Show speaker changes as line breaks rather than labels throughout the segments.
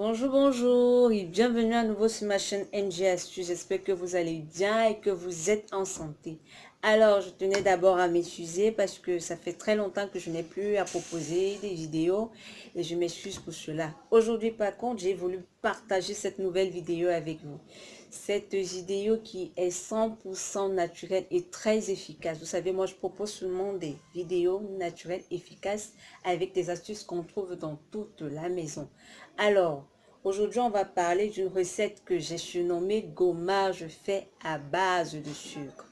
Bonjour, bonjour et bienvenue à nouveau sur ma chaîne NG Astuces. J'espère que vous allez bien et que vous êtes en santé. Alors, je tenais d'abord à m'excuser parce que ça fait très longtemps que je n'ai plus à proposer des vidéos et je m'excuse pour cela. Aujourd'hui, par contre, j'ai voulu partager cette nouvelle vidéo avec vous. Cette vidéo qui est 100% naturelle et très efficace. Vous savez, moi, je propose seulement des vidéos naturelles efficaces avec des astuces qu'on trouve dans toute la maison. Alors, aujourd'hui, on va parler d'une recette que j'ai surnommée gommage fait à base de sucre.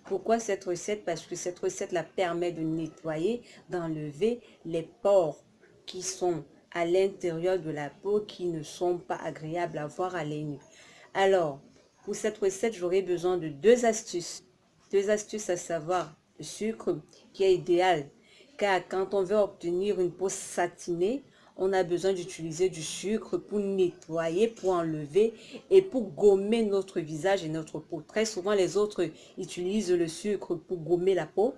Pourquoi cette recette? Parce que cette recette la permet de nettoyer, d'enlever les pores qui sont à l'intérieur de la peau qui ne sont pas agréables à voir à l'œil nu. Alors, pour cette recette, j'aurai besoin de deux astuces. Deux astuces à savoir le sucre qui est idéal car quand on veut obtenir une peau satinée, on a besoin d'utiliser du sucre pour nettoyer, pour enlever et pour gommer notre visage et notre peau. Très souvent, les autres utilisent le sucre pour gommer la peau.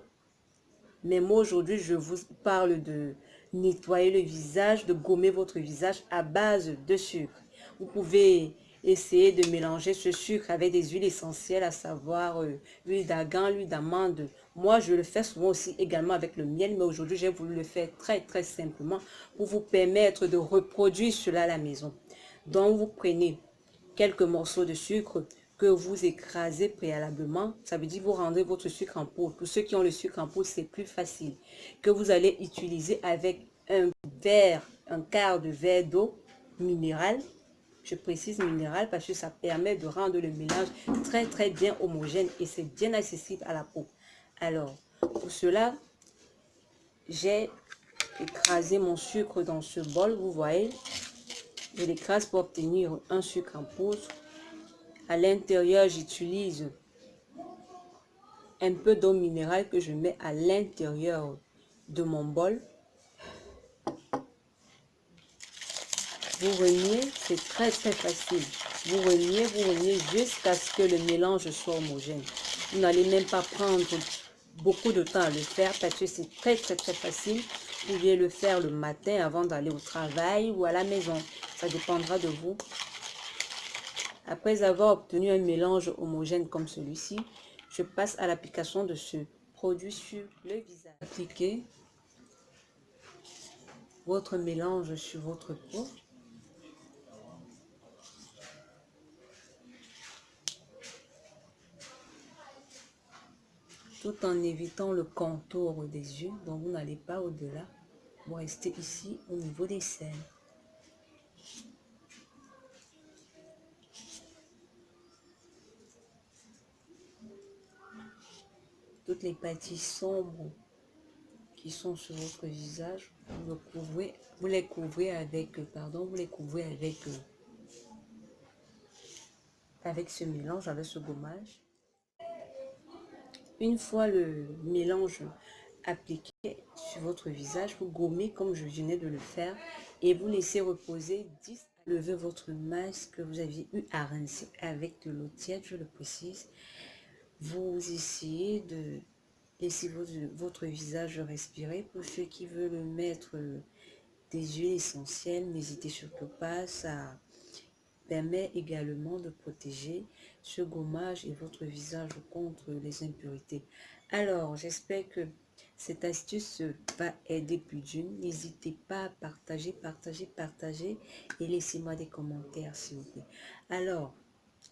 Mais moi, aujourd'hui, je vous parle de nettoyer le visage, de gommer votre visage à base de sucre. Vous pouvez essayer de mélanger ce sucre avec des huiles essentielles, à savoir l'huile d'argan, l'huile d'amande. Moi, je le fais souvent aussi également avec le miel, mais aujourd'hui, j'ai voulu le faire très simplement pour vous permettre de reproduire cela à la maison. Donc, vous prenez quelques morceaux de sucre que vous écrasez préalablement. Ça veut dire que vous rendez votre sucre en poudre. Pour ceux qui ont le sucre en poudre, c'est plus facile. Que vous allez utiliser avec un verre, un quart de verre d'eau minérale. Je précise minérale parce que ça permet de rendre le mélange très bien homogène et c'est bien accessible à la peau. Alors, pour cela, j'ai écrasé mon sucre dans ce bol. Vous voyez, je l'écrase pour obtenir un sucre en poudre. À l'intérieur, j'utilise un peu d'eau minérale que je mets à l'intérieur de mon bol. Vous reniez, c'est très facile. Vous reniez jusqu'à ce que le mélange soit homogène. Vous n'allez même pas prendre beaucoup de temps à le faire parce que c'est très facile. Vous pouvez le faire le matin avant d'aller au travail ou à la maison. Ça dépendra de vous. Après avoir obtenu un mélange homogène comme celui-ci, je passe à l'application de ce produit sur le visage. Appliquez votre mélange sur votre peau. Tout en évitant le contour des yeux, donc vous n'allez pas au-delà. Vous restez ici au niveau des cernes. Toutes les parties sombres qui sont sur votre visage, vous les couvrez avec, avec ce mélange, avec ce gommage. Une fois le mélange appliqué sur votre visage, vous gommez comme je venais de le faire et vous laissez reposer 10. Levez votre masque que vous aviez eu à rincer avec de l'eau tiède, je le précise. Vous essayez de laisser votre visage respirer. Pour ceux qui veulent mettre des huiles essentielles, n'hésitez surtout pas, ça permet également de protéger ce gommage et votre visage contre les impuretés. Alors, j'espère que cette astuce va aider plus d'une. N'hésitez pas à partager et laissez-moi des commentaires s'il vous plaît. Alors,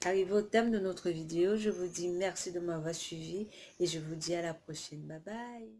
arrivé au terme de notre vidéo, je vous dis merci de m'avoir suivi et je vous dis à la prochaine. Bye bye.